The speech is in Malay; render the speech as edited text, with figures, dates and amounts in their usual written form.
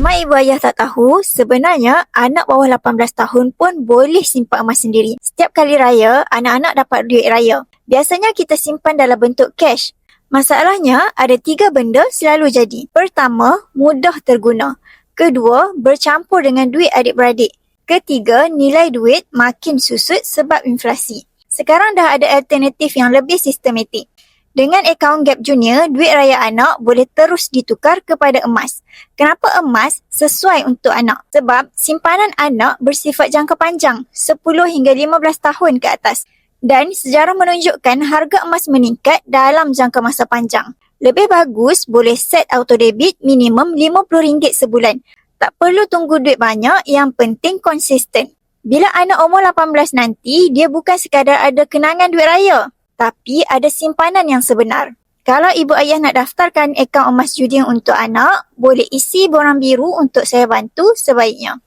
Ramai ibu ayah tak tahu, sebenarnya anak bawah 18 tahun pun boleh simpan emas sendiri. Setiap kali raya, anak-anak dapat duit raya. Biasanya kita simpan dalam bentuk cash. Masalahnya, ada 3 benda selalu jadi. Pertama, mudah terguna. Kedua, bercampur dengan duit adik-beradik. Ketiga, nilai duit makin susut sebab inflasi. Sekarang dah ada alternatif yang lebih sistematik. Dengan akaun Gap Junior, duit raya anak boleh terus ditukar kepada emas. Kenapa emas? Sesuai untuk anak. Sebab simpanan anak bersifat jangka panjang, 10 hingga 15 tahun ke atas. Dan sejarah menunjukkan harga emas meningkat dalam jangka masa panjang. Lebih bagus boleh set auto debit minimum RM50 sebulan. Tak perlu tunggu duit banyak, yang penting konsisten. Bila anak umur 18 nanti, dia bukan sekadar ada kenangan duit raya, tapi ada simpanan yang sebenar. Kalau ibu ayah nak daftarkan akaun emas Junior untuk anak, boleh isi borang biru untuk saya bantu sebaiknya.